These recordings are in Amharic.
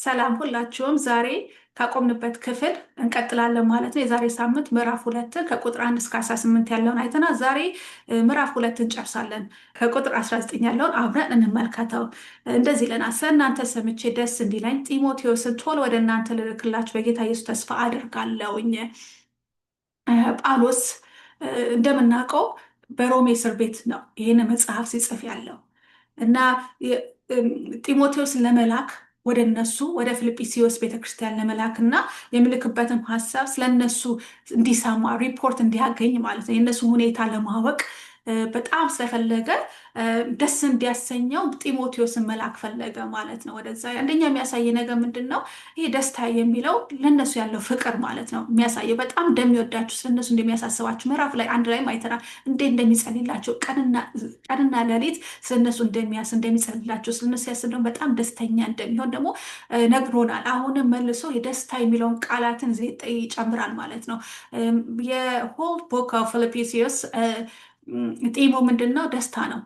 ሰላም ሁላችሁም። ዛሬ ካቆምንበት ክፍል እንቀጥላለን ማለት ነው። የዛሬ ሳምንት ምዕራፍ ሁለትን ከቁጥር 1 እስከ 18 ያለውን አይተናል። ዛሬ ምዕራፍ ሁለትን እንጨርሳለን። ከቁጥር 19 ያለውን አብረን እንመልከተው። እንደዚህ ይለናል። ስለ እናንተ ሰምቼ ደስ እንዲለኝ ጢሞቴዎስን ቶሎ ወደ እናንተ ልልክላችሁ በጌታ ኢየሱስ ተስፋ አደርጋለሁኝ። ጳውሎስ እንደምናውቀው በሮሜ እስር ቤት ነው ይህን መጽሐፍ ሲጽፍ ያለው እና ጢሞቴዎስን ለመላክ ወደ እነሱ ወደ ፊልጵስዩስ ቤተክርስቲያን ለመላክ እና የሚልክበትም ሀሳብ ስለነሱ እንዲሰማ ሪፖርት እንዲያገኝ ማለት ነው። የእነሱ ሁኔታ ለማወቅ በጣም ስለፈለገ ደስ እንዲያሰኘው ጢሞቴዎስን መላክ ፈለገ ማለት ነው። ወደዛ አንደኛ የሚያሳይ ነገር ምንድን ነው? ይህ ደስታ የሚለው ለእነሱ ያለው ፍቅር ማለት ነው የሚያሳየው። በጣም እንደሚወዳችሁ ስለነሱ እንደሚያሳስባችሁ ምዕራፍ ላይ አንድ ላይም አይተናል። እንዴት እንደሚጸልላቸው ቀንና ሌሊት ስለነሱ እንደሚጸልላቸው ስለነሱ ያስብ ደግሞ በጣም ደስተኛ እንደሚሆን ደግሞ ነግሮናል። አሁንም መልሶ የደስታ የሚለውን ቃላትን ይጨምራል ማለት ነው። የሆል ቦክ ኦፍ ፊልጵስዩስ ጢሙ ምንድን ነው? ደስታ ነው።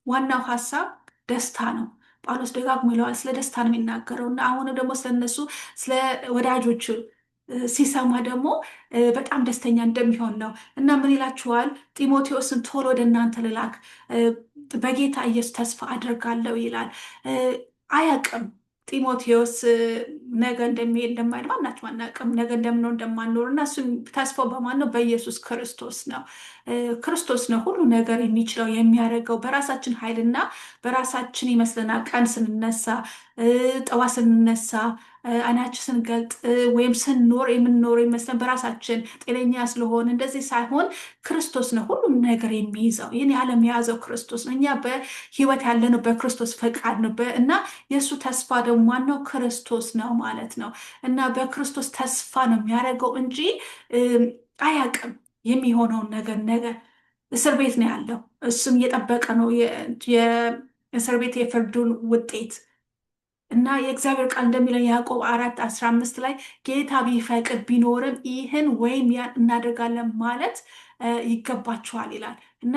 ዋናው ሀሳብ ደስታ ነው። ጳውሎስ ደጋግሞ ይለዋል። ስለ ደስታ ነው የሚናገረው እና አሁንም ደግሞ ስለነሱ ስለ ወዳጆቹ ሲሰማ ደግሞ በጣም ደስተኛ እንደሚሆን ነው እና ምን ይላችኋል? ጢሞቴዎስን ቶሎ ወደ እናንተ ልላክ በጌታ ኢየሱስ ተስፋ አድርጋለሁ ይላል። አያውቅም ጢሞቴዎስ ነገ እንደሚሄድ እንደማይል ማናቸው አናውቅም። ነገ እንደምንሆን እንደማንኖር እና እሱም ተስፋው በማን ነው? በኢየሱስ ክርስቶስ ነው። ክርስቶስ ነው ሁሉ ነገር የሚችለው የሚያደርገው። በራሳችን ኃይልና በራሳችን ይመስለናል። ቀን ስንነሳ፣ ጠዋት ስንነሳ፣ አይናችን ስንገልጥ ወይም ስንኖር የምንኖር ይመስለን በራሳችን ጤነኛ ስለሆን እንደዚህ ሳይሆን ክርስቶስ ነው ሁሉም ነገር የሚይዘው። ይህን የዓለም የያዘው ክርስቶስ ነው። እኛ በህይወት ያለነው በክርስቶስ ፈቃድ ነው እና የእሱ ተስፋ ደግሞ ዋናው ክርስቶስ ነው ማለት ነው እና በክርስቶስ ተስፋ ነው የሚያደርገው እንጂ አያውቅም የሚሆነውን ነገር እስር ቤት ነው ያለው። እሱም እየጠበቀ ነው የእስር ቤት የፍርዱን ውጤት እና የእግዚአብሔር ቃል እንደሚለው ያዕቆብ 4:15 ላይ ጌታ ቢፈቅድ ቢኖርም ይህን ወይም ያን እናደርጋለን ማለት ይገባችኋል ይላል እና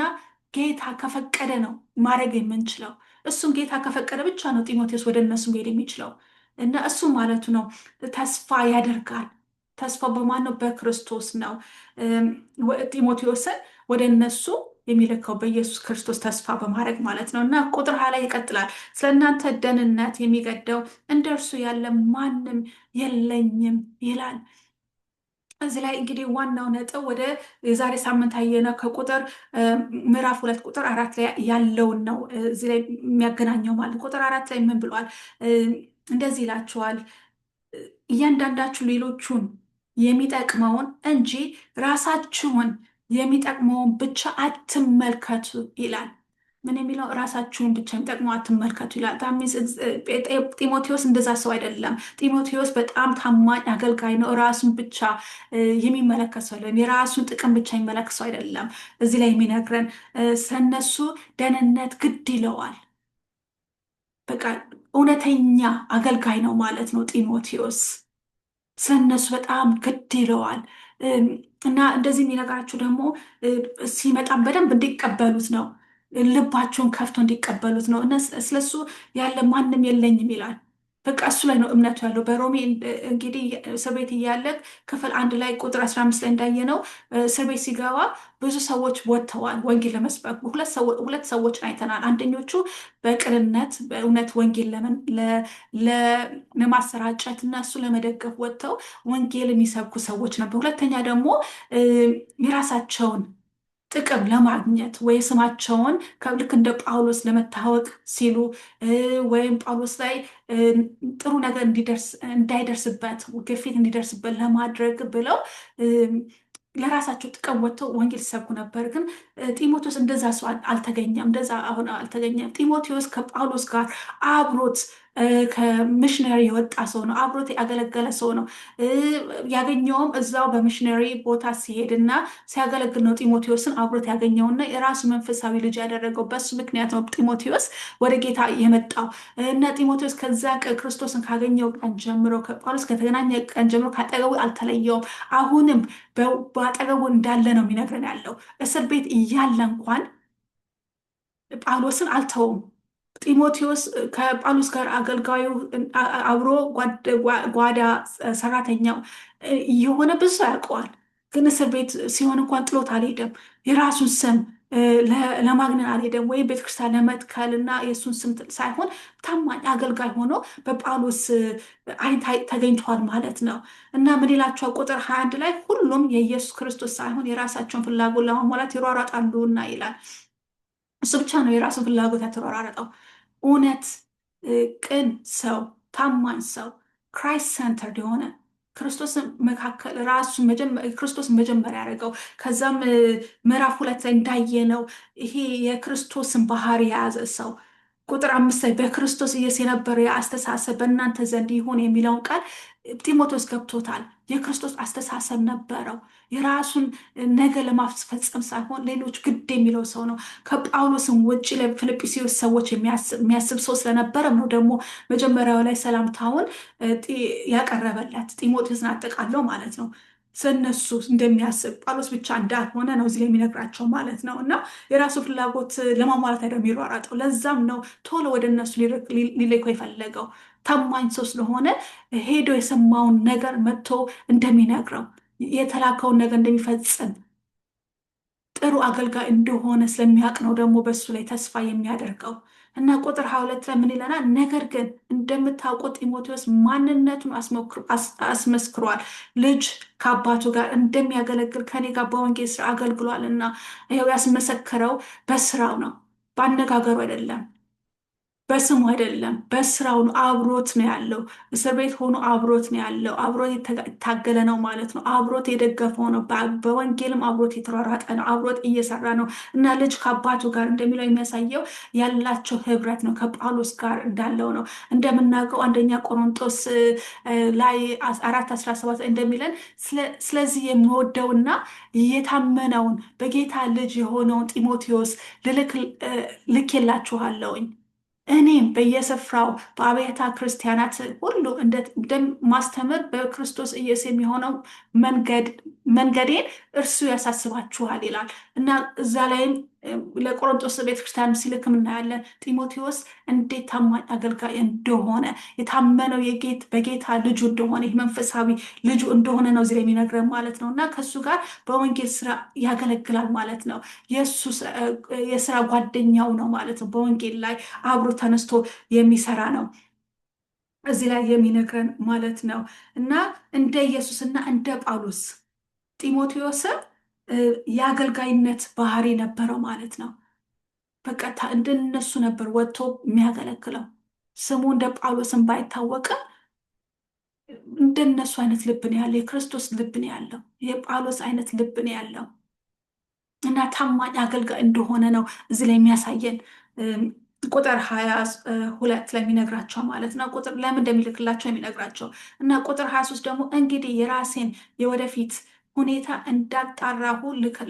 ጌታ ከፈቀደ ነው ማድረግ የምንችለው። እሱም ጌታ ከፈቀደ ብቻ ነው ጢሞቴዎስ ወደ እነሱ መሄድ የሚችለው እና እሱ ማለቱ ነው ተስፋ ያደርጋል። ተስፋ በማን ነው? በክርስቶስ ነው። ጢሞቴዎስን ወደ እነሱ የሚልከው በኢየሱስ ክርስቶስ ተስፋ በማድረግ ማለት ነው እና ቁጥር 20 ላይ ይቀጥላል። ስለ እናንተ ደህንነት የሚገደው እንደ እርሱ ያለ ማንም የለኝም ይላል። እዚህ ላይ እንግዲህ ዋናው ነጥብ ወደ የዛሬ ሳምንት አየነው ከቁጥር ምዕራፍ 2 ቁጥር 4 ላይ ያለውን ነው እዚህ ላይ የሚያገናኘው ማለት። ቁጥር 4 ላይ ምን ብሏል? እንደዚህ ይላችኋል፣ እያንዳንዳችሁ ሌሎቹን የሚጠቅመውን እንጂ ራሳችሁን የሚጠቅመውን ብቻ አትመልከቱ ይላል። ምን የሚለው? ራሳችሁን ብቻ የሚጠቅመው አትመልከቱ ይላል። ጢሞቴዎስ እንደዛ ሰው አይደለም። ጢሞቴዎስ በጣም ታማኝ አገልጋይ ነው። ራሱን ብቻ የሚመለከት ሰው አይደለም። የራሱን ጥቅም ብቻ የሚመለከት ሰው አይደለም። እዚህ ላይ የሚነግረን ስለነሱ ደህንነት ግድ ይለዋል። በቃ እውነተኛ አገልጋይ ነው ማለት ነው ጢሞቴዎስ። ስለነሱ በጣም ግድ ይለዋል እና እንደዚህ የሚነግራችሁ ደግሞ ሲመጣም በደንብ እንዲቀበሉት ነው። ልባቸውን ከፍቶ እንዲቀበሉት ነው እና ስለሱ ያለ ማንም የለኝም ይላል። በቃ እሱ ላይ ነው እምነቱ ያለው። በሮሜ እንግዲህ እስር ቤት እያለ ክፍል 1 ላይ ቁጥር 15 ላይ እንዳየነው እስር ቤት ሲገባ ብዙ ሰዎች ወጥተዋል ወንጌል ለመስበክ። ሁለት ሰዎችን አይተናል። አንደኞቹ በቅንነት በእውነት ወንጌል ለማሰራጨት እና እሱ ለመደገፍ ወጥተው ወንጌል የሚሰብኩ ሰዎች ነበር። ሁለተኛ ደግሞ የራሳቸውን ጥቅም ለማግኘት ወይ ስማቸውን ልክ እንደ ጳውሎስ ለመታወቅ ሲሉ ወይም ጳውሎስ ላይ ጥሩ ነገር እንዳይደርስበት ግፊት እንዲደርስበት ለማድረግ ብለው ለራሳቸው ጥቅም ወጥተው ወንጌል ሲሰብኩ ነበር። ግን ጢሞቴዎስ እንደዛ ሰው አልተገኘም። እንደዛ አሁን አልተገኘም። ጢሞቴዎስ ከጳውሎስ ጋር አብሮት ከሚሽነሪ የወጣ ሰው ነው። አብሮት ያገለገለ ሰው ነው። ያገኘውም እዛው በሚሽነሪ ቦታ ሲሄድ እና ሲያገለግል ነው። ጢሞቴዎስን አብሮት ያገኘውና የራሱ መንፈሳዊ ልጅ ያደረገው በሱ ምክንያት ነው ጢሞቴዎስ ወደ ጌታ የመጣው እና ጢሞቴዎስ ከዛ ክርስቶስን ካገኘው ቀን ጀምሮ ከጳውሎስ ከተገናኘ ቀን ጀምሮ ካጠገቡ አልተለየውም። አሁንም በአጠገቡ እንዳለ ነው የሚነግረን ያለው። እስር ቤት እያለ እንኳን ጳውሎስን አልተውም። ጢሞቴዎስ ከጳውሎስ ጋር አገልጋዩ አብሮ ጓዳ ሰራተኛው የሆነ ብዙ ያውቀዋል። ግን እስር ቤት ሲሆን እንኳን ጥሎት አልሄደም። የራሱን ስም ለማግነን አልሄደም፣ ወይም ቤተክርስቲያን ለመትከል እና የእሱን ስም ሳይሆን ታማኝ አገልጋይ ሆኖ በጳውሎስ ዓይን ተገኝቷል ማለት ነው። እና ምን ይላቸዋል? ቁጥር 21 ላይ ሁሉም የኢየሱስ ክርስቶስ ሳይሆን የራሳቸውን ፍላጎት ለማሟላት ይሯሯጣሉና ይላል። እሱ ብቻ ነው የራሱን ፍላጎት ያተሯራጠው። እውነት ቅን ሰው፣ ታማኝ ሰው፣ ክራይስት ሰንተርድ የሆነ ክርስቶስን መካከል ክርስቶስን መጀመሪያ ያደረገው። ከዛም ምዕራፍ 2 ላይ እንዳየነው ይሄ የክርስቶስን ባህሪ የያዘ ሰው ቁጥር 5 ላይ በክርስቶስ ኢየሱስ የነበረው የአስተሳሰብ በእናንተ ዘንድ ይሁን የሚለውን ቃል ጢሞቴዎስ ገብቶታል። የክርስቶስ አስተሳሰብ ነበረው። የራሱን ነገር ለማስፈጸም ሳይሆን ሌሎች ግድ የሚለው ሰው ነው። ከጳውሎስም ውጭ ለፊልጵስዩስ ሰዎች የሚያስብ ሰው ስለነበረም ነው ደግሞ መጀመሪያው ላይ ሰላምታውን ያቀረበለት ጢሞቴዎስን አጠቃለው ማለት ነው። ስለነሱ እንደሚያስብ ጳውሎስ ብቻ እንዳልሆነ ነው እዚህ ላይ የሚነግራቸው ማለት ነው። እና የራሱ ፍላጎት ለማሟላት አይደለም የሚሯሯጠው። ለዛም ነው ቶሎ ወደ እነሱ ሊልከው የፈለገው። ታማኝ ሰው ስለሆነ ሄዶ የሰማውን ነገር መጥቶ እንደሚነግረው፣ የተላከውን ነገር እንደሚፈጽም፣ ጥሩ አገልጋይ እንደሆነ ስለሚያውቅ ነው ደግሞ በሱ ላይ ተስፋ የሚያደርገው። እና ቁጥር 22 ላይ ምን ይለናል? ነገር ግን እንደምታውቁት ጢሞቴዎስ ማንነቱን አስመስክሯል። ልጅ ከአባቱ ጋር እንደሚያገለግል ከኔ ጋር በወንጌል ስራ አገልግሏል። እና ይኸው ያስመሰከረው በስራው ነው፣ በአነጋገሩ አይደለም፣ በስሙ አይደለም፣ በስራው ነው። አብሮት ነው ያለው። እስር ቤት ሆኖ አብሮት ነው ያለው። አብሮት የታገለ ነው ማለት ነው። አብሮት የደገፈው ነው። በወንጌልም አብሮት የተሯሯጠ ነው። አብሮት እየሰራ ነው። እና ልጅ ከአባቱ ጋር እንደሚለው የሚያሳየው ያላቸው ህብረት ነው፣ ከጳውሎስ ጋር እንዳለው ነው። እንደምናውቀው አንደኛ ቆሮንጦስ ላይ 4:17 እንደሚለን ስለዚህ የምወደውና የታመነውን በጌታ ልጅ የሆነውን ጢሞቴዎስ ልኬላችኋለሁኝ። እኔም በየስፍራው በአብያተ ክርስቲያናት ሁሉ እንደማስተምር በክርስቶስ ኢየሱስ የሚሆነው መንገዴን እርሱ ያሳስባችኋል ይላል። እና እዛ ላይም ለቆሮንቶስ ቤተክርስቲያን ሲልክም እናያለን። ጢሞቴዎስ እንዴት ታማኝ አገልጋይ እንደሆነ፣ የታመነው በጌታ ልጁ እንደሆነ፣ ይህ መንፈሳዊ ልጁ እንደሆነ ነው እዚህ ላይ የሚነግረን ማለት ነው። እና ከእሱ ጋር በወንጌል ስራ ያገለግላል ማለት ነው። የእሱ የስራ ጓደኛው ነው ማለት ነው። በወንጌል ላይ አብሮ ተነስቶ የሚሰራ ነው እዚህ ላይ የሚነግረን ማለት ነው። እና እንደ ኢየሱስና እንደ ጳውሎስ ጢሞቴዎስም የአገልጋይነት ባህሪ ነበረው ማለት ነው። በቃ እንደነሱ ነበር ወጥቶ የሚያገለግለው። ስሙ እንደ ጳውሎስም ባይታወቅም እንደነሱ አይነት ልብ ነው ያለው። የክርስቶስ ልብ ነው ያለው። የጳውሎስ አይነት ልብ ነው ያለው እና ታማኝ አገልጋይ እንደሆነ ነው እዚህ ላይ የሚያሳየን። ቁጥር 22 ላይ የሚነግራቸው ማለት ነው። ቁጥር ለምን እንደሚልክላቸው የሚነግራቸው እና ቁጥር 23 ደግሞ እንግዲህ የራሴን የወደፊት ሁኔታ እንዳጣራሁ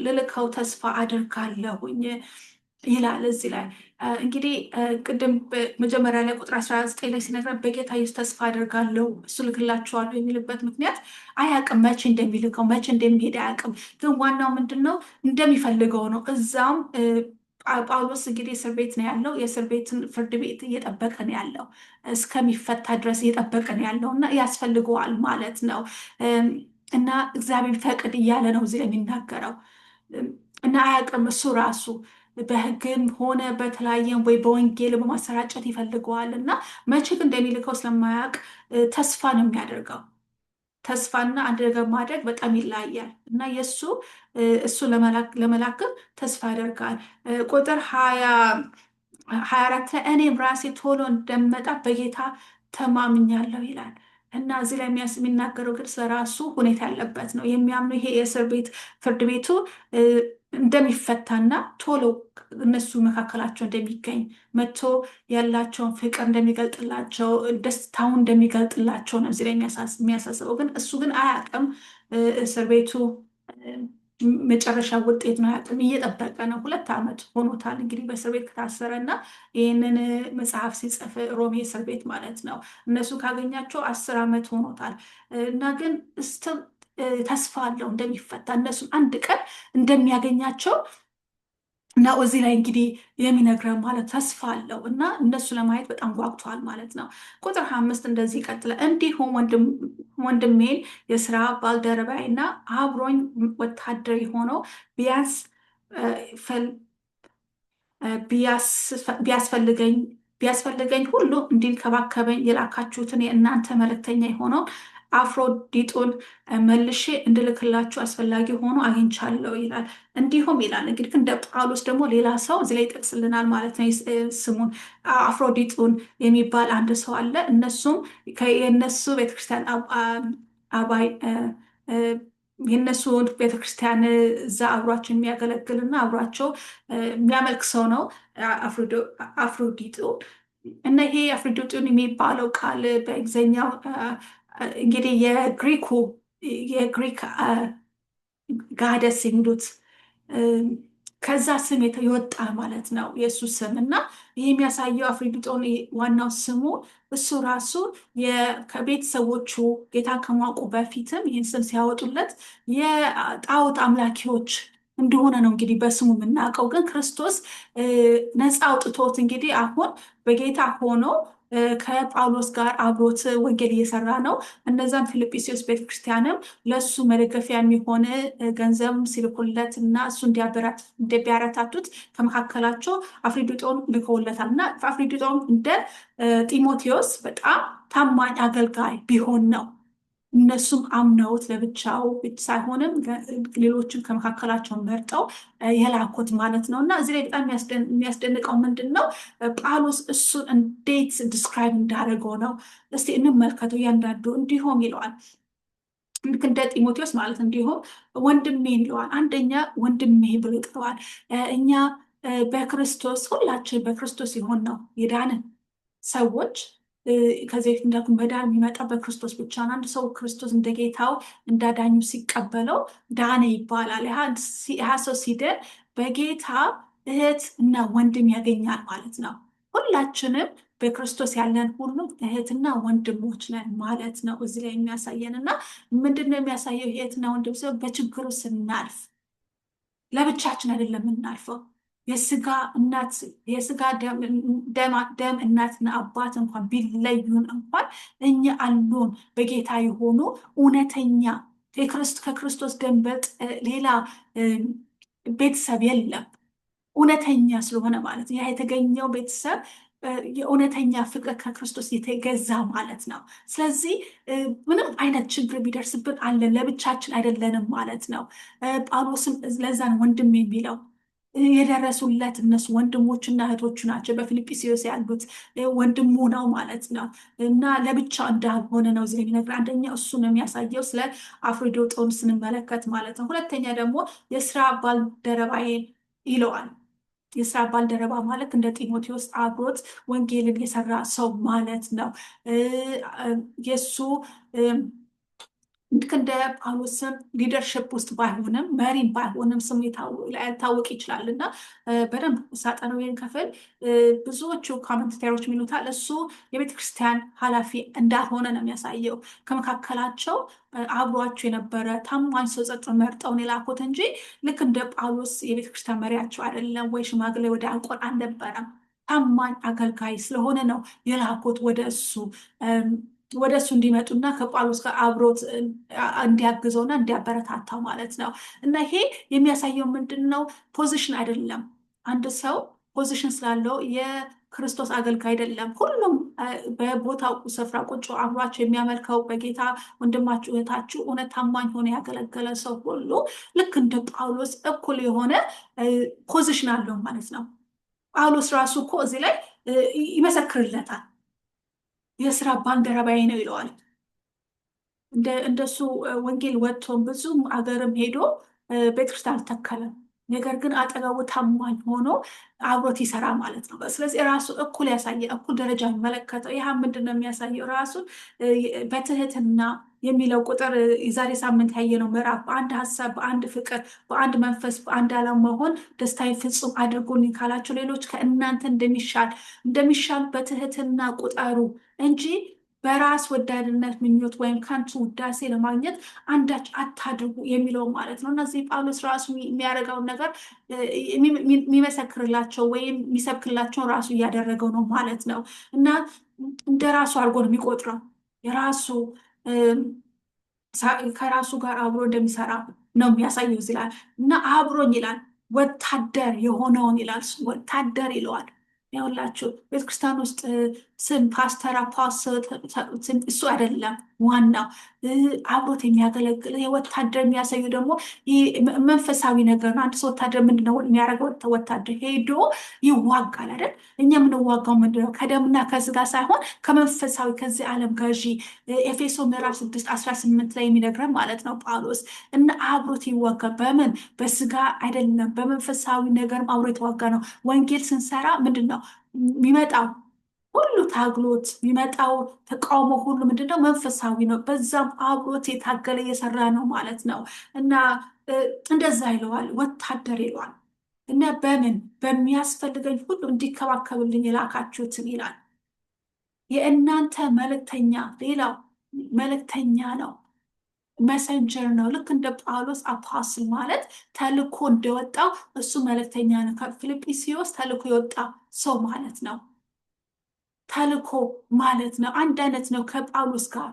ልልከው ተስፋ አድርጋለሁኝ ይላል። እዚህ ላይ እንግዲህ ቅድም መጀመሪያ ላይ ቁጥር 19 ላይ ሲነግረን በጌታ ኢየሱስ ተስፋ አድርጋለሁ እሱ ልክላቸዋለሁ የሚልበት ምክንያት አያውቅም፣ መቼ እንደሚልከው መቼ እንደሚሄድ አያውቅም። ግን ዋናው ምንድን ነው? እንደሚፈልገው ነው። እዛም ጳውሎስ እንግዲህ እስር ቤት ነው ያለው። የእስር ቤትን ፍርድ ቤት እየጠበቀ ነው ያለው። እስከሚፈታ ድረስ እየጠበቀ ነው ያለው እና ያስፈልገዋል ማለት ነው። እና እግዚአብሔር ፈቅድ እያለ ነው እዚህ የሚናገረው እና አያውቅም እሱ ራሱ በሕግም ሆነ በተለያየም ወይ በወንጌል በማሰራጨት ይፈልገዋል እና መቼ እንደሚልከው ስለማያውቅ ተስፋ ነው የሚያደርገው። ተስፋና አንድ ነገር ማድረግ በጣም ይለያያል እና እሱ ለመላክም ተስፋ ያደርጋል። ቁጥር 24 ላይ እኔም ራሴ ቶሎ እንደመጣ በጌታ ተማምኛለሁ ይላል። እና እዚህ ላይ የሚናገረው ግን ስለራሱ ሁኔታ ያለበት ነው የሚያምኑ ይሄ የእስር ቤት ፍርድ ቤቱ እንደሚፈታና ቶሎ እነሱ መካከላቸው እንደሚገኝ መጥቶ ያላቸውን ፍቅር እንደሚገልጥላቸው ደስታውን እንደሚገልጥላቸው ነው እዚህ ላይ የሚያሳስበው። ግን እሱ ግን አያውቅም። እስር ቤቱ መጨረሻ ውጤት ነው አያውቅም። እየጠበቀ ነው። 2 ዓመት ሆኖታል እንግዲህ በእስር ቤት ከታሰረ እና ይህንን መጽሐፍ ሲጽፍ ሮሜ እስር ቤት ማለት ነው። እነሱ ካገኛቸው 10 ዓመት ሆኖታል እና ግን ተስፋ አለው እንደሚፈታ፣ እነሱን አንድ ቀን እንደሚያገኛቸው እና እዚህ ላይ እንግዲህ የሚነግረን ማለት ተስፋ አለው እና እነሱ ለማየት በጣም ጓጉተዋል ማለት ነው። ቁጥር 5 እንደዚህ ይቀጥላል። እንዲሁም ወንድሜን የስራ ባልደረባይ እና አብሮኝ ወታደር የሆነው ቢያንስ ቢያስፈልገኝ ቢያስፈልገኝ ሁሉ እንዲንከባከበኝ የላካችሁትን የእናንተ መልእክተኛ የሆነው አፍሮዲጡን መልሼ እንድልክላችሁ አስፈላጊ ሆኖ አግኝቻለሁ ይላል። እንዲሁም ይላል እንግዲህ እንደ ጳውሎስ ደግሞ ሌላ ሰው እዚህ ላይ ይጠቅስልናል ማለት ነው። ስሙን አፍሮዲጡን የሚባል አንድ ሰው አለ። እነሱም የእነሱ ቤተክርስቲያን አባይ የእነሱ ቤተክርስቲያን እዛ አብሯቸው የሚያገለግልና አብሯቸው የሚያመልክ ሰው ነው አፍሮዲጡ። እና ይሄ አፍሮዲጡን የሚባለው ቃል በእንግሊዝኛው እንግዲህ የግሪክ ጋደስ የሚሉት ከዛ ስም የወጣ ማለት ነው የእሱ ስም። እና ይህ የሚያሳየው አፍሮዲጦን ዋናው ስሙ እሱ ራሱ ከቤተሰቦቹ ጌታ ከማወቁ በፊትም ይህን ስም ሲያወጡለት የጣዖት አምላኪዎች እንደሆነ ነው እንግዲህ በስሙ የምናውቀው። ግን ክርስቶስ ነፃ አውጥቶት እንግዲህ አሁን በጌታ ሆኖ ከጳውሎስ ጋር አብሮት ወንጌል እየሰራ ነው። እነዛም ፊልጵስዩስ ቤተክርስቲያንም ለእሱ መደገፊያ የሚሆን ገንዘብ ሲልኩለት እና እሱ እንዲያበረታቱት ከመካከላቸው አፍሮዲጦን ልከውለታል። እና አፍሮዲጦን እንደ ጢሞቴዎስ በጣም ታማኝ አገልጋይ ቢሆን ነው እነሱም አምነውት ለብቻው ሳይሆንም ሌሎችን ከመካከላቸው መርጠው የላኩት ማለት ነው። እና እዚህ ላይ በጣም የሚያስደንቀው ምንድን ነው? ጳውሎስ እሱን እንዴት ዲስክራይብ እንዳደረገው ነው። እስቲ እንመልከተው እያንዳንዱ። እንዲሁም ይለዋል ልክ እንደ ጢሞቴዎስ ማለት እንዲሁም ወንድሜ ይለዋል። አንደኛ ወንድሜ ብሎ ይጥለዋል። እኛ በክርስቶስ ሁላችን በክርስቶስ ይሆን ነው የዳንን ሰዎች ከዚህ በፊት እንዳልኩ መዳን የሚመጣ በክርስቶስ ብቻ ነው። አንድ ሰው ክርስቶስ እንደ ጌታው እንዳዳኙ ሲቀበለው ዳነ ይባላል። ያ ሰው ሲድን በጌታ እህት እና ወንድም ያገኛል ማለት ነው። ሁላችንም በክርስቶስ ያለን ሁሉም እህትና ወንድሞች ነን ማለት ነው እዚህ ላይ የሚያሳየን። እና ምንድን ነው የሚያሳየው? እህትና ወንድም ሲሆን በችግሩ ስናልፍ ለብቻችን አይደለም የምናልፈው። የስጋ ደም እናትና አባት እንኳን ቢለዩን እንኳን እኛ አሉን በጌታ የሆኑ እውነተኛ ከክርስቶስ ደም በልጥ ሌላ ቤተሰብ የለም። እውነተኛ ስለሆነ ማለት ያ የተገኘው ቤተሰብ የእውነተኛ ፍቅር ከክርስቶስ የተገዛ ማለት ነው። ስለዚህ ምንም አይነት ችግር ቢደርስብን አለን፣ ለብቻችን አይደለንም ማለት ነው። ጳውሎስም ለዛን ወንድም የሚለው የደረሱለት እነሱ ወንድሞችና እህቶቹ ናቸው። በፊልጵስዩስ ያሉት ወንድሙ ነው ማለት ነው። እና ለብቻ እንዳልሆነ ነው እዚህ የሚነግር። አንደኛ እሱ ነው የሚያሳየው ስለ አፍሮዲጦን ስንመለከት ማለት ነው። ሁለተኛ ደግሞ የስራ ባልደረባዬ ይለዋል። የስራ ባልደረባ ማለት እንደ ጢሞቴዎስ አብሮት ወንጌልን የሰራ ሰው ማለት ነው። የእሱ ልክ እንደ ጳውሎስም ሊደርሽፕ ውስጥ ባይሆንም መሪም ባይሆንም ስም ላይታወቅ ይችላል። እና በደንብ ሳጠነው ይህን ክፍል ብዙዎቹ ኮመንታተሮች የሚሉታል እሱ የቤተክርስቲያን ኃላፊ እንዳልሆነ ነው የሚያሳየው። ከመካከላቸው አብሯቸው የነበረ ታማኝ ሰው ጸጥ መርጠውን የላኩት እንጂ ልክ እንደ ጳውሎስ የቤተክርስቲያን መሪያቸው አይደለም፣ ወይ ሽማግሌ ወደ ዲያቆን አልነበረም። ታማኝ አገልጋይ ስለሆነ ነው የላኩት ወደ እሱ እንዲመጡና ከጳውሎስ ጋር አብሮት እንዲያግዘውና እንዲያበረታታው ማለት ነው። እና ይሄ የሚያሳየው ምንድን ነው? ፖዚሽን አይደለም። አንድ ሰው ፖዚሽን ስላለው የክርስቶስ አገልጋይ አይደለም። ሁሉም በቦታው ስፍራ ቁጭ አብሯቸው የሚያመልከው በጌታ ወንድማችሁ እህታችሁ እውነት ታማኝ ሆነ ያገለገለ ሰው ሁሉ ልክ እንደ ጳውሎስ እኩል የሆነ ፖዚሽን አለው ማለት ነው። ጳውሎስ ራሱ እኮ እዚህ ላይ ይመሰክርለታል። የስራ ባልደረባዬ ነው ይለዋል። እንደሱ ወንጌል ወጥቶ ብዙ አገርም ሄዶ ቤተክርስቲያን አልተከለም። ነገር ግን አጠገቡ ታማኝ ሆኖ አብሮት ይሰራ ማለት ነው። ስለዚህ ራሱ እኩል ያሳየ እኩል ደረጃ የሚመለከተው ይህ ምንድን ነው የሚያሳየው? ራሱን በትህትና የሚለው ቁጥር የዛሬ ሳምንት ያየነው ምዕራፍ በአንድ ሀሳብ፣ በአንድ ፍቅር፣ በአንድ መንፈስ፣ በአንድ ዓላማ መሆን ደስታዬ ፍጹም አድርጎልኝ ካላቸው ሌሎች ከእናንተ እንደሚሻል በትህትና ቁጠሩ እንጂ በራስ ወዳድነት ምኞት ወይም ከንቱ ውዳሴ ለማግኘት አንዳች አታድርጉ የሚለው ማለት ነው። እነዚህ ጳውሎስ ራሱ የሚያደርገውን ነገር የሚመሰክርላቸው ወይም የሚሰብክላቸው ራሱ እያደረገው ነው ማለት ነው። እና እንደ ራሱ አድርጎ ነው የሚቆጥረው የራሱ ከራሱ ጋር አብሮ እንደሚሰራ ነው የሚያሳየው ይላል። እና አብሮኝ ይላል ወታደር የሆነውን ይላል። ወታደር ይለዋል። ያውላችሁ ቤተክርስቲያን ውስጥ ስም ፓስተር፣ አፖስትል እሱ አይደለም ዋናው። አብሮት የሚያገለግል የወታደር የሚያሳዩ ደግሞ መንፈሳዊ ነገር ነው። አንድ ሰው ወታደር ምንድነው የሚያደርገው? ወታደር ሄዶ ይዋጋል አይደል? እኛ የምንዋጋው ምንድነው? ከደምና ከስጋ ሳይሆን ከመንፈሳዊ ከዚህ ዓለም ገዢ ኤፌሶ ምዕራፍ 6:18 ላይ የሚነግረን ማለት ነው ጳውሎስ። እና አብሮት ይዋጋ በምን በስጋ አይደለም፣ በመንፈሳዊ ነገርም አብሮ የተዋጋ ነው። ወንጌል ስንሰራ ምንድን ነው የሚመጣው? ሁሉ ታግሎት የሚመጣው ተቃውሞ ሁሉ ምንድነው? መንፈሳዊ ነው። በዛም አብሮት የታገለ እየሰራ ነው ማለት ነው። እና እንደዛ ይለዋል፣ ወታደር ይለዋል። እና በምን በሚያስፈልገኝ ሁሉ እንዲከባከብልኝ የላካችሁትን ይላል። የእናንተ መልእክተኛ፣ ሌላው መልእክተኛ ነው፣ መሰንጀር ነው። ልክ እንደ ጳውሎስ አፖስትል ማለት ተልኮ እንደወጣው እሱ መልእክተኛ ነው። ከፊልጵስዩስ ተልኮ የወጣ ሰው ማለት ነው። ተልኮ ማለት ነው። አንድ አይነት ነው ከጳውሎስ ጋር።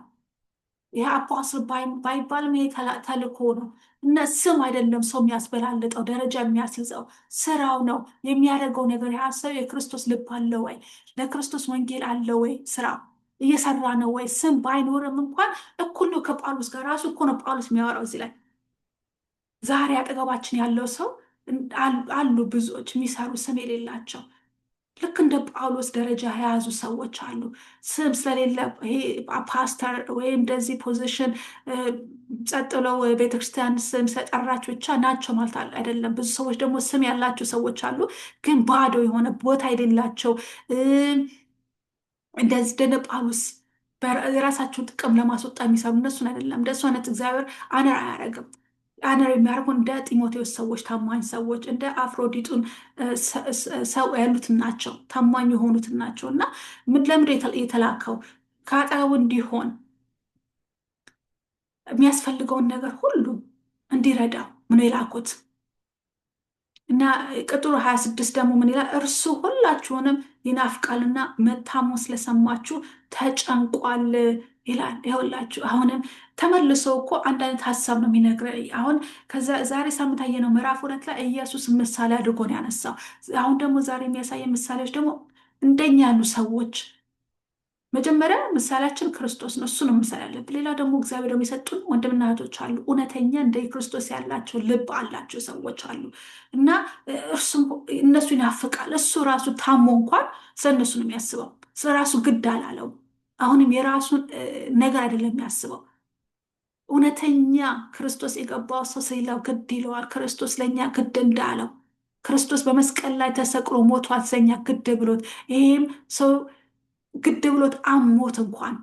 ይህ አፖስትል ባይባልም ይሄ ተልኮ ነው። እና ስም አይደለም ሰው የሚያስበላልጠው ደረጃ የሚያስይዘው ስራው ነው የሚያደርገው ነገር። ያ ሰው የክርስቶስ ልብ አለ ወይ? ለክርስቶስ ወንጌል አለ ወይ? ስራ እየሰራ ነው ወይ? ስም ባይኖርም እንኳን እኩል ነው ከጳውሎስ ጋር። ራሱ እኮ ነው ጳውሎስ የሚያወራው እዚህ ላይ። ዛሬ አጠገባችን ያለው ሰው አሉ ብዙዎች የሚሰሩ ስም የሌላቸው ልክ እንደ ጳውሎስ ደረጃ የያዙ ሰዎች አሉ። ስም ስለሌለ ይሄ ፓስተር ወይም እንደዚህ ፖዚሽን ጸጥ ብለው ቤተክርስቲያን ስም ስለጠራች ብቻ ናቸው ማለት አይደለም። ብዙ ሰዎች ደግሞ ስም ያላቸው ሰዎች አሉ፣ ግን ባዶ የሆነ ቦታ የሌላቸው እንደዚህ ደነ ጳውሎስ የራሳቸውን ጥቅም ለማስወጣ የሚሰሩ እነሱን አይደለም። እንደሱ አይነት እግዚአብሔር አነር አያደርግም። አነር የሚያደርጉ እንደ ጢሞቴዎስ ሰዎች፣ ታማኝ ሰዎች እንደ አፍሮዲጡን ሰው ያሉትን ናቸው፣ ታማኝ የሆኑትን ናቸው። እና ለምንድን የተላከው? ከአጠገቡ እንዲሆን የሚያስፈልገውን ነገር ሁሉ እንዲረዳው ምን የላኩት። እና ቁጥር 26 ደግሞ ምን ይላል? እርሱ ሁላችሁንም ይናፍቃልና መታሞ ስለሰማችሁ ተጨንቋል ይላል። ይኸውላችሁ አሁንም ተመልሶ እኮ አንድ አይነት ሀሳብ ነው የሚነግረን። አሁን ዛሬ ሳምንት ያየነው ምዕራፍ 2 ላይ ኢየሱስ ምሳሌ አድርጎ ነው ያነሳው። አሁን ደግሞ ዛሬ የሚያሳየን ምሳሌዎች ደግሞ እንደኛ ያሉ ሰዎች መጀመሪያ ምሳሌያችን ክርስቶስ ነው። እሱ ነው ምሳሌ ያለብን። ሌላ ደግሞ እግዚአብሔር ደግሞ የሰጡን ወንድምና እህቶች አሉ። እውነተኛ እንደ ክርስቶስ ያላቸው ልብ አላቸው ሰዎች አሉ። እና እርሱም እነሱ ይናፍቃል። እሱ ራሱ ታሞ እንኳን ስለ እነሱ ነው የሚያስበው። ስለ ራሱ ግድ አላለው። አሁንም የራሱን ነገር አይደለም የሚያስበው። እውነተኛ ክርስቶስ የገባው ሰው ስለሌላው ግድ ይለዋል። ክርስቶስ ለእኛ ግድ እንዳለው ክርስቶስ በመስቀል ላይ ተሰቅሎ ሞቷል ስለኛ ግድ ብሎት ይሄም ሰው ግድ ብሎት አሞት እንኳን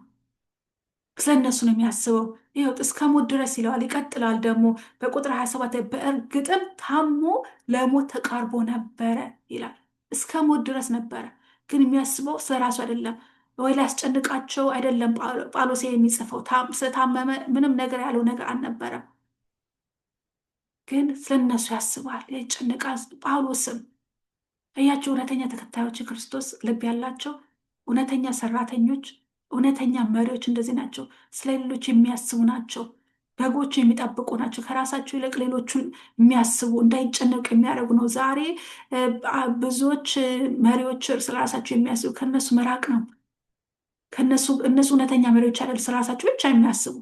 ስለነሱ ነው የሚያስበው። ይኸው እስከ ሞት ድረስ ይለዋል። ይቀጥላል ደግሞ በቁጥር 27 በእርግጥም ታሞ ለሞት ተቃርቦ ነበረ ይላል። እስከ ሞት ድረስ ነበረ፣ ግን የሚያስበው ስለራሱ አይደለም ወይ ሊያስጨንቃቸው አይደለም። ጳውሎስ የሚጽፈው ስለታመመ ምንም ነገር ያለው ነገር አልነበረም፣ ግን ስለነሱ ያስባል፣ ይጨንቃል። ጳውሎስም እያቸው እውነተኛ ተከታዮች ክርስቶስ ልብ ያላቸው እውነተኛ ሰራተኞች፣ እውነተኛ መሪዎች እንደዚህ ናቸው። ስለ ሌሎች የሚያስቡ ናቸው። በጎቹ የሚጠብቁ ናቸው። ከራሳቸው ይልቅ ሌሎቹን የሚያስቡ እንዳይጨነቁ የሚያደርጉ ነው። ዛሬ ብዙዎች መሪዎች ስለራሳቸው የሚያስቡ ከነሱ መራቅ ነው። እነሱ እውነተኛ መሪዎች አይደል፣ ስለራሳቸው ብቻ የሚያስቡ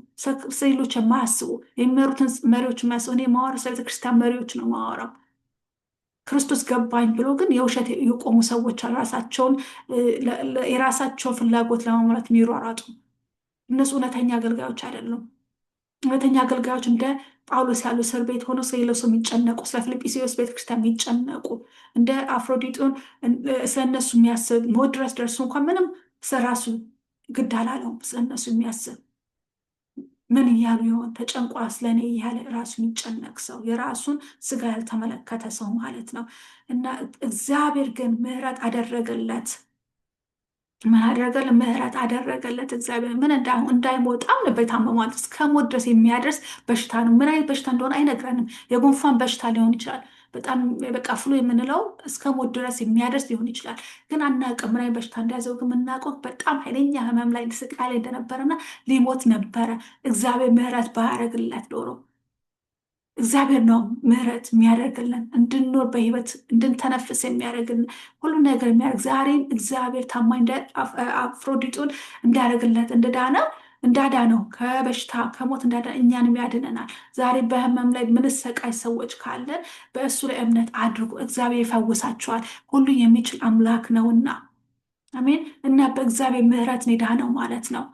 ስለሌሎች የማያስቡ የሚመሩትን መሪዎች የማያስቡ። እኔ ማወራው ስለ ቤተክርስቲያን መሪዎች ነው ማወራው። ክርስቶስ ገባኝ ብሎ ግን የውሸት የቆሙ ሰዎች ራሳቸውን የራሳቸውን ፍላጎት ለማሟላት የሚሯሯጡ እነሱ እውነተኛ አገልጋዮች አይደሉም። እውነተኛ አገልጋዮች እንደ ጳውሎስ ያሉ እስር ቤት ሆኖ ስለሌለው ሰው የሚጨነቁ፣ ስለ ፊልጵስዩስ ቤተክርስቲያን የሚጨነቁ፣ እንደ አፍሮዲጡን ስለነሱ የሚያስብ ሞት ድረስ ደርሶ እንኳን ምንም ስለራሱ ግድ አላለውም። ስለነሱ የሚያስብ ምን እያሉ ይሆን ተጨንቋ ስለኔ እያለ ራሱ የሚጨነቅ ሰው፣ የራሱን ስጋ ያልተመለከተ ሰው ማለት ነው። እና እግዚአብሔር ግን ምሕረት አደረገለት። ምን አደረገልን? ምህረት አደረገለት እግዚአብሔር። ምን እንዳይሞጣም ነበር የታመመው። እስከ ሞት ድረስ የሚያደርስ በሽታ ነው። ምን አይነት በሽታ እንደሆነ አይነግረንም። የጉንፋን በሽታ ሊሆን ይችላል። በጣም በቃ ፍሉ የምንለው እስከ ሞት ድረስ የሚያደርስ ሊሆን ይችላል። ግን አናውቅም ምን አይነት በሽታ እንደያዘው። ግን የምናውቀው በጣም ኃይለኛ ህመም ላይ ስቃይ ላይ እንደነበረና ሊሞት ነበረ። እግዚአብሔር ምህረት ባያደርግለት ኖሮ እግዚአብሔር ነው ምህረት የሚያደርግልን እንድንኖር በህይወት እንድንተነፍስ የሚያደርግልን ሁሉ ነገር የሚያደርግ ዛሬም እግዚአብሔር ታማኝ አፍሮዲጡን እንዳደርግለት እንዳዳነው ከበሽታ ከሞት እንዳዳነ እኛንም ያድነናል። ዛሬ በህመም ላይ ምንሰቃይ ሰዎች ካለን በእሱ ላይ እምነት አድርጉ። እግዚአብሔር ይፈውሳቸዋል። ሁሉ የሚችል አምላክ ነውና፣ አሜን። እና በእግዚአብሔር ምህረት ነው የዳነው ማለት ነው።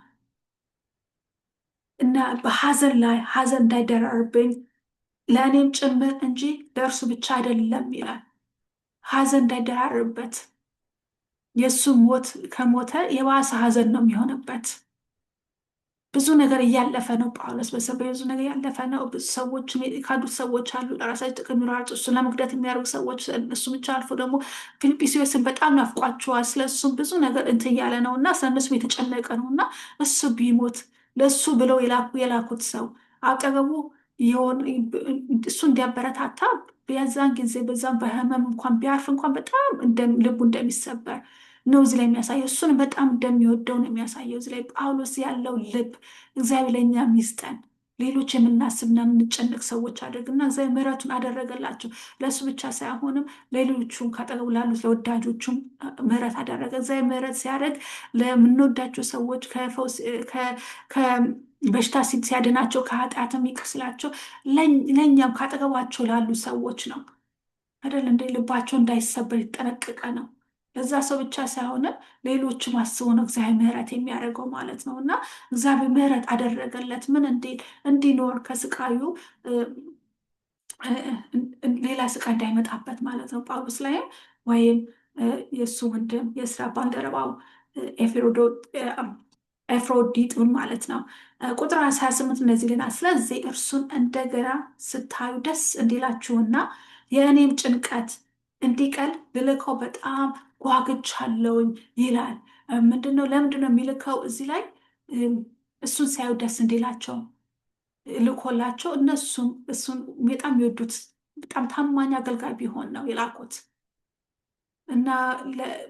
እና በሀዘን ላይ ሀዘን እንዳይደራርብኝ ለእኔም ጭምር እንጂ ለእርሱ ብቻ አይደለም ይላል። ሀዘን እንዳይደራርበት የእሱ ሞት ከሞተ የባሰ ሀዘን ነው የሚሆንበት። ብዙ ነገር እያለፈ ነው ጳውሎስ በሰው ብዙ ነገር እያለፈ ነው። ብዙ ሰዎች ካዱት ሰዎች አሉ፣ ለራሳቸው ጥቅም የሚራጡ እሱን ለመጉዳት የሚያደርጉ ሰዎች። እሱ ብቻ አልፎ ደግሞ ፊልጵስዩስን በጣም ናፍቋቸዋል። ስለሱም ብዙ ነገር እንትን እያለ ነው እና ስለነሱም የተጨነቀ ነው እና እሱ ቢሞት ለእሱ ብለው የላኩት ሰው አጠገቡ እሱ እንዲያበረታታ በዛን ጊዜ በዛም በህመም እንኳን ቢያርፍ እንኳን በጣም ልቡ እንደሚሰበር ነው እዚህ ላይ የሚያሳየው። እሱን በጣም እንደሚወደው ነው የሚያሳየው እዚህ ላይ ጳውሎስ ያለው ልብ። እግዚአብሔር ለእኛ ሚስጠን ሌሎች የምናስብና የምንጨነቅ ሰዎች አድርግና እግዚአብሔር ምሕረቱን አደረገላቸው። ለእሱ ብቻ ሳይሆንም ለሌሎቹም ካጠገቡ ላሉት ለወዳጆቹም ምሕረት አደረገ። እግዚአብሔር ምሕረት ሲያደርግ ለምንወዳቸው ሰዎች በሽታ ሲያድናቸው ከኃጢአትም ይቅር ሲላቸው ለእኛም ካጠገባቸው ላሉ ሰዎች ነው አይደል? እንደ ልባቸው እንዳይሰበር ይጠነቀቀ ነው። ለዛ ሰው ብቻ ሳይሆንም ሌሎችም አስቦ ነው እግዚአብሔር ምሕረት የሚያደርገው ማለት ነው። እና እግዚአብሔር ምሕረት አደረገለት ምን እንዲኖር ከስቃዩ ሌላ ስቃይ እንዳይመጣበት ማለት ነው። ጳውሎስ ላይም ወይም የእሱ ወንድም የስራ ባልደረባው ኤፍሮዲጡን ማለት ነው። ቁጥር 28 እንደዚህ ይለናል። ስለዚህ እርሱን እንደገና ስታዩ ደስ እንዲላችሁና የእኔም ጭንቀት እንዲቀል ልልከው በጣም ጓግቻለሁኝ ይላል። ምንድነው? ለምንድነው የሚልከው? እዚህ ላይ እሱን ሲያዩ ደስ እንዲላቸው ልኮላቸው እነሱም እሱን በጣም የሚወዱት በጣም ታማኝ አገልጋይ ቢሆን ነው የላኩት። እና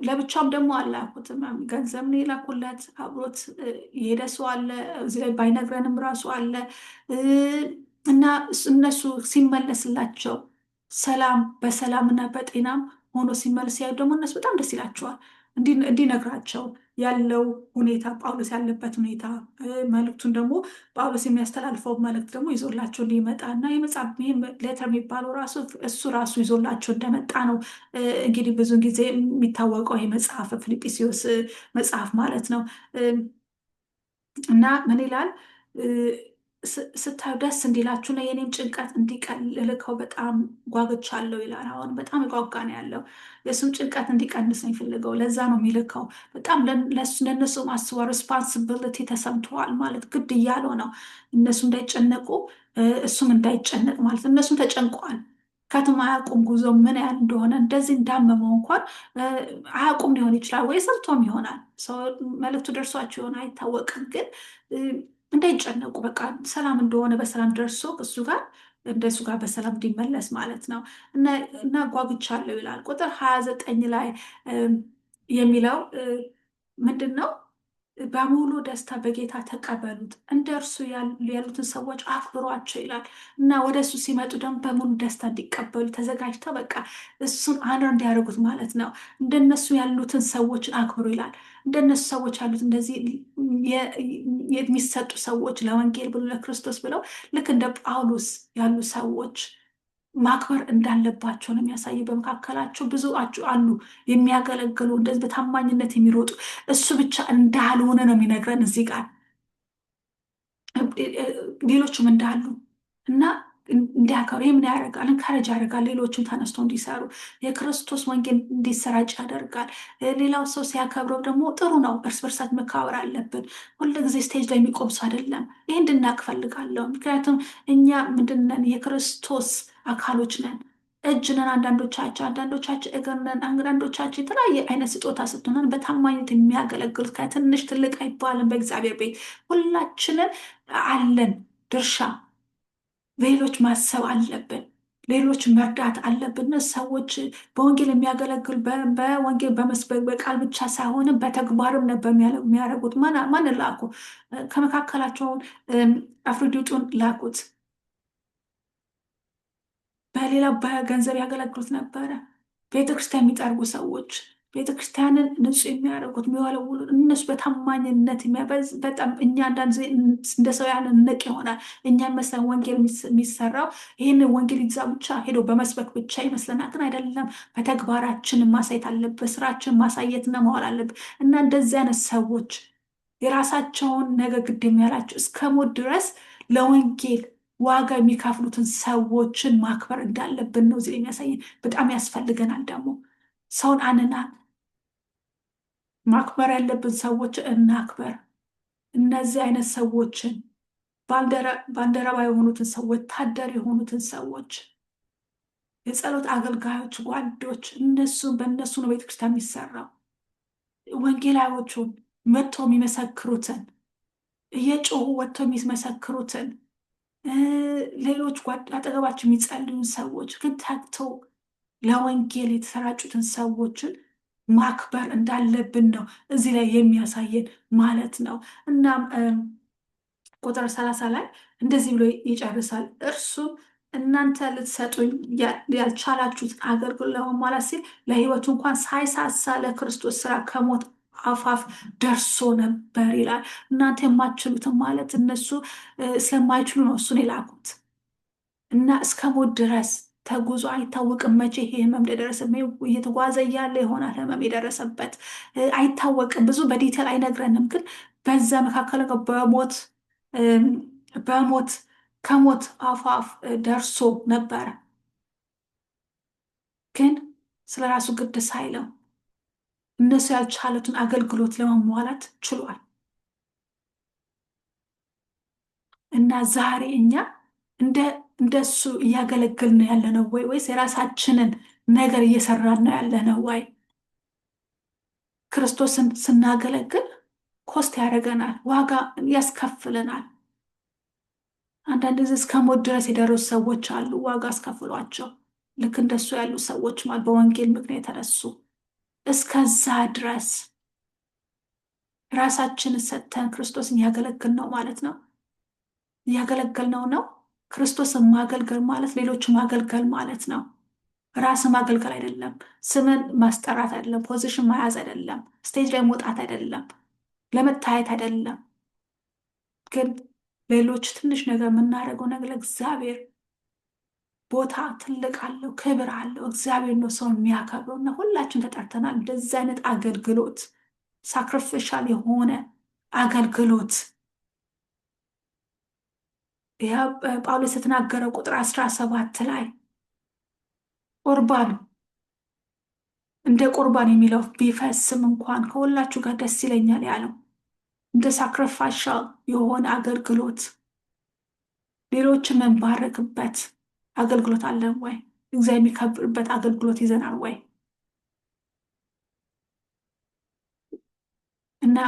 ለብቻም ደግሞ አላኩትም። ገንዘብ ነው የላኩለት። አብሮት የሄደ ሰው አለ እዚህ ላይ ባይነግረንም ራሱ አለ። እና እነሱ ሲመለስላቸው ሰላም በሰላምና በጤናም ሆኖ ሲመለስ ያዩ ደግሞ እነሱ በጣም ደስ ይላቸዋል። እንዲነግራቸው ያለው ሁኔታ ጳውሎስ ያለበት ሁኔታ መልእክቱን ደግሞ ጳውሎስ የሚያስተላልፈው መልእክት ደግሞ ይዞላቸው እንዲመጣ እና የመጽሐፍ ሌተር የሚባለው ራሱ እሱ ራሱ ይዞላቸው እንደመጣ ነው። እንግዲህ ብዙ ጊዜ የሚታወቀው ይህ መጽሐፍ ፊልጵስዩስ መጽሐፍ ማለት ነው። እና ምን ይላል? ስታዩ ደስ እንዲላችሁ እና የኔም ጭንቀት እንዲቀል ልልከው በጣም ጓግቻለሁ ይላል። አሁን በጣም የጓጓ ነው ያለው። የእሱም ጭንቀት እንዲቀንስ ነው የሚፈልገው። ለዛ ነው የሚልከው። በጣም ለእነሱ አስቧ ሪስፖንሲቢሊቲ ተሰምተዋል ማለት ግድ እያለው ነው እነሱ እንዳይጨነቁ እሱም እንዳይጨነቅ ማለት እነሱም ተጨንቀዋል። ከትም አያውቁም ጉዞ ምን ያህል እንደሆነ እንደዚህ እንዳመመው እንኳን አያውቁም ሊሆን ይችላል ወይ ሰምቶም ይሆናል ሰው መልዕክቱ ደርሷቸው ይሆን አይታወቅም። ግን እንዳይጨነቁ በቃ ሰላም እንደሆነ በሰላም ደርሶ እሱ ጋር እንደሱ ጋር በሰላም እንዲመለስ ማለት ነው። እና ጓጉቻለሁ ይላል። ቁጥር 29 ላይ የሚለው ምንድን ነው? በሙሉ ደስታ በጌታ ተቀበሉት፣ እንደ እርሱ ያሉትን ሰዎች አክብሯቸው ይላል። እና ወደ እሱ ሲመጡ ደግሞ በሙሉ ደስታ እንዲቀበሉ ተዘጋጅተው በቃ እሱን አነር እንዲያደርጉት ማለት ነው። እንደነሱ ያሉትን ሰዎችን አክብሩ ይላል። እንደነሱ ሰዎች ያሉት እንደዚህ የሚሰጡ ሰዎች ለወንጌል ብሎ ለክርስቶስ ብለው ልክ እንደ ጳውሎስ ያሉ ሰዎች ማክበር እንዳለባቸው ነው የሚያሳየው። በመካከላቸው ብዙ አሉ የሚያገለግሉ እንደዚህ በታማኝነት የሚሮጡ እሱ ብቻ እንዳልሆነ ነው የሚነግረን እዚህ ጋር ሌሎችም እንዳሉ እና እንዲያከብሩ ምን ያደርጋል? እንካረጅ ያደርጋል። ሌሎችም ተነስተው እንዲሰሩ የክርስቶስ ወንጌል እንዲሰራጭ ያደርጋል። ሌላው ሰው ሲያከብረው ደግሞ ጥሩ ነው። እርስ በርሳት መከባበር አለብን። ሁሉ ጊዜ ስቴጅ ላይ የሚቆም ሰው አይደለም። ይህ እንድናቅ እፈልጋለሁ። ምክንያቱም እኛ ምንድን ነን? የክርስቶስ አካሎች ነን። እጅ ነን አንዳንዶቻችን እግር ነን፣ አንዳንዶቻችን የተለያየ አይነት ስጦታ ስትሆነን በታማኝነት የሚያገለግሉት ከትንሽ ትልቅ አይባልም። በእግዚአብሔር ቤት ሁላችንም አለን ድርሻ። ሌሎች ማሰብ አለብን። ሌሎች መርዳት አለብን። ሰዎች በወንጌል የሚያገለግሉ በወንጌል በመስበክ በቃል ብቻ ሳይሆንም በተግባርም ነበር የሚያደርጉት። ማን ላኩ? ከመካከላቸውን አፍሮዲጡን ላኩት። በሌላ በገንዘብ ያገለግሉት ነበረ። ቤተክርስቲያን የሚጠርጉ ሰዎች፣ ቤተክርስቲያንን ንጹህ የሚያደርጉት የሚወለውሉ እነሱ በታማኝነት በጣም እኛ አንዳንድ ጊዜ እንደ ሰው ያንን ንቅ ይሆናል። እኛ መስለን ወንጌል የሚሰራው ይህንን ወንጌል ይዛ ብቻ ሄዶ በመስበክ ብቻ ይመስለናል። ግን አይደለም። በተግባራችን ማሳየት አለበት። ስራችን ማሳየትና መዋል አለብን። እና እንደዚህ አይነት ሰዎች የራሳቸውን ነገር ግድ የሚያላቸው እስከ ሞት ድረስ ለወንጌል ዋጋ የሚከፍሉትን ሰዎችን ማክበር እንዳለብን ነው እዚህ የሚያሳየን። በጣም ያስፈልገናል ደግሞ ሰውን አንናን ማክበር ያለብን ሰዎች እናክበር። እነዚህ አይነት ሰዎችን ባልደረባ የሆኑትን ሰዎች፣ ወታደር የሆኑትን ሰዎች፣ የጸሎት አገልጋዮች፣ ጓዶች በእነሱ ነው ቤተክርስቲያን የሚሰራው። ወንጌላዮቹን መጥተው የሚመሰክሩትን እየጮሁ ወጥተው የሚመሰክሩትን ሌሎች አጠገባቸው የሚጸልዩን ሰዎች ግን ተግተው ለወንጌል የተሰራጩትን ሰዎችን ማክበር እንዳለብን ነው እዚህ ላይ የሚያሳየን ማለት ነው። እናም ቁጥር 30 ላይ እንደዚህ ብሎ ይጨርሳል። እርሱም እናንተ ልትሰጡኝ ያልቻላችሁትን አገልግሎት ለመሟላት ሲል ለሕይወቱ እንኳን ሳይሳሳ ለክርስቶስ ስራ ከሞት አፋፍ ደርሶ ነበር ይላል። እናንተ የማትችሉትን ማለት እነሱ ስለማይችሉ ነው እሱን የላኩት እና እስከ ሞት ድረስ ተጉዞ አይታወቅም መቼ ይሄ ህመም እንደደረሰ። እየተጓዘ እያለ ይሆናል ህመም የደረሰበት አይታወቅም። ብዙ በዲቴል አይነግረንም። ግን በዛ መካከል በሞት ከሞት አፋፍ ደርሶ ነበረ። ግን ስለ ራሱ ግድ ሳይለው እነሱ ያልቻሉትን አገልግሎት ለመሟላት ችሏል። እና ዛሬ እኛ እንደሱ እያገለገልን ያለ ነው ወይ? ወይስ የራሳችንን ነገር እየሰራን ነው ያለ ነው ወይ? ክርስቶስን ስናገለግል ኮስት ያደርገናል፣ ዋጋ ያስከፍለናል። አንዳንድ ጊዜ እስከ ሞት ድረስ የደረሱ ሰዎች አሉ፣ ዋጋ አስከፍሏቸው። ልክ እንደሱ ያሉ ሰዎች ማለት በወንጌል ምክንያት የተነሱ እስከዛ ድረስ ራሳችንን ሰጥተን ክርስቶስን እያገለግል ነው ማለት ነው። እያገለገልነው ነው። ክርስቶስን ማገልገል ማለት ሌሎችን ማገልገል ማለት ነው። ራስን ማገልገል አይደለም። ስምን ማስጠራት አይደለም። ፖዚሽን መያዝ አይደለም። ስቴጅ ላይ መውጣት አይደለም። ለመታየት አይደለም። ግን ሌሎች ትንሽ ነገር የምናደርገው ነገር ለእግዚአብሔር ቦታ ትልቅ አለው፣ ክብር አለው። እግዚአብሔር ነው ሰውን የሚያከብረው እና ሁላችን ተጠርተናል እንደዚህ አይነት አገልግሎት፣ ሳክሪፊሻል የሆነ አገልግሎት። ያ ጳውሎስ የተናገረው ቁጥር 17 ላይ ቁርባን እንደ ቁርባን የሚለው ቢፈስም እንኳን ከሁላችሁ ጋር ደስ ይለኛል ያለው እንደ ሳክሪፋይሻል የሆነ አገልግሎት፣ ሌሎችን የምንባረክበት አገልግሎት አለን ወይ? እግዚአብሔር የሚከብርበት አገልግሎት ይዘናል ወይ? እና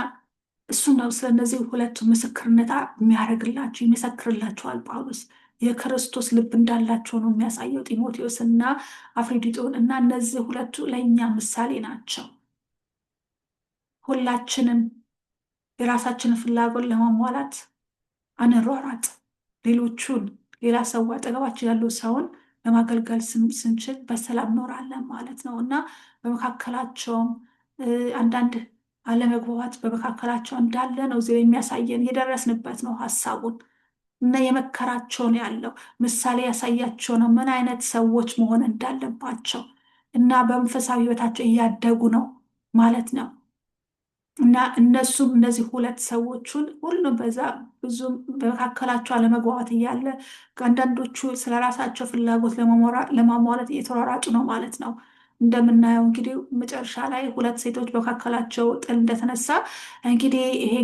እሱ ነው ስለነዚህ ሁለቱ ምስክርነት የሚያደርግላቸው ይመሰክርላቸዋል ጳውሎስ። የክርስቶስ ልብ እንዳላቸው ነው የሚያሳየው ጢሞቴዎስ እና አፍሮዲጦን። እና እነዚህ ሁለቱ ለእኛ ምሳሌ ናቸው። ሁላችንም የራሳችንን ፍላጎት ለማሟላት አንሯሯጥ። ሌሎቹን ሌላ ሰው አጠገባችን ያለው ሰውን ለማገልገል ስንችል በሰላም ኖራለን ማለት ነው። እና በመካከላቸውም አንዳንድ አለመግባባት በመካከላቸው እንዳለ ነው እዚህ የሚያሳየን። የደረስንበት ነው ሀሳቡን እና የመከራቸውን ያለው ምሳሌ ያሳያቸው ነው ምን አይነት ሰዎች መሆን እንዳለባቸው እና በመንፈሳዊ ሕይወታቸው እያደጉ ነው ማለት ነው። እና እነሱም እነዚህ ሁለት ሰዎቹን ሁሉም በዛ ብዙም በመካከላቸው አለመግባባት እያለ አንዳንዶቹ ስለራሳቸው ፍላጎት ለማሟላት እየተሯሯጡ ነው ማለት ነው። እንደምናየው እንግዲህ መጨረሻ ላይ ሁለት ሴቶች በመካከላቸው ጥል እንደተነሳ እንግዲህ ይሄ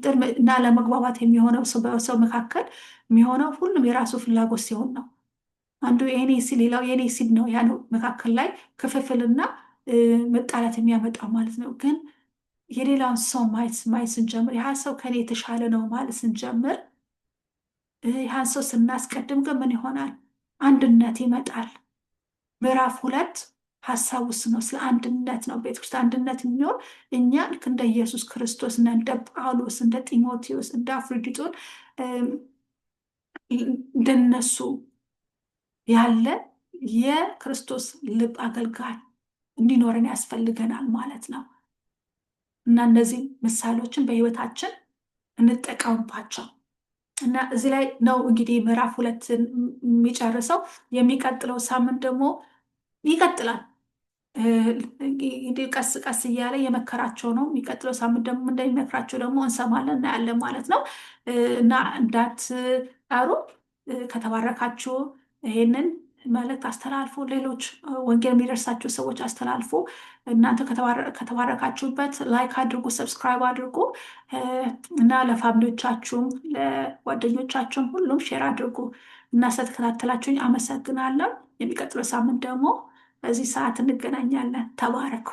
ጥል እና ለመግባባት የሚሆነው በሰው መካከል የሚሆነው ሁሉም የራሱ ፍላጎት ሲሆን ነው። አንዱ የኔ ሲል ሌላው የኔ ሲል ነው ያን መካከል ላይ ክፍፍልና መጣላት የሚያመጣው ማለት ነው። ግን የሌላውን ሰው ማየት ስንጀምር ያ ሰው ከኔ የተሻለ ነው ማለት ስንጀምር ያን ሰው ስናስቀድም ግን ምን ይሆናል? አንድነት ይመጣል። ምዕራፍ 2 ሀሳብ ውስጥ ነው፣ ስለ አንድነት ነው። ቤተክርስቲያን አንድነት የሚሆን እኛ ልክ እንደ ኢየሱስ ክርስቶስ እና እንደ ጳውሎስ እንደ ጢሞቴዎስ እንደ አፍሮዲጦን እንደነሱ ያለ የክርስቶስ ልብ አገልጋይ እንዲኖረን ያስፈልገናል ማለት ነው። እና እነዚህ ምሳሌዎችን በህይወታችን እንጠቀምባቸው እና እዚህ ላይ ነው እንግዲህ ምዕራፍ 2 የሚጨርሰው። የሚቀጥለው ሳምንት ደግሞ ይቀጥላል። እንግዲህ ቀስ ቀስ እያለ የመከራቸው ነው። የሚቀጥለው ሳምንት ደግሞ እንደሚመክራቸው ደግሞ እንሰማለን እናያለን ማለት ነው። እና እንዳትቀሩ። ከተባረካችሁ ይሄንን መልእክት አስተላልፎ ሌሎች ወንጌል የሚደርሳቸው ሰዎች አስተላልፎ። እናንተ ከተባረካችሁበት ላይክ አድርጉ፣ ሰብስክራይብ አድርጉ እና ለፋሚሊዎቻችሁም ለጓደኞቻችሁም ሁሉም ሼር አድርጉ እና ስለተከታተላችሁኝ አመሰግናለሁ። የሚቀጥለው ሳምንት ደግሞ በዚህ ሰዓት እንገናኛለን። ተባረኩ።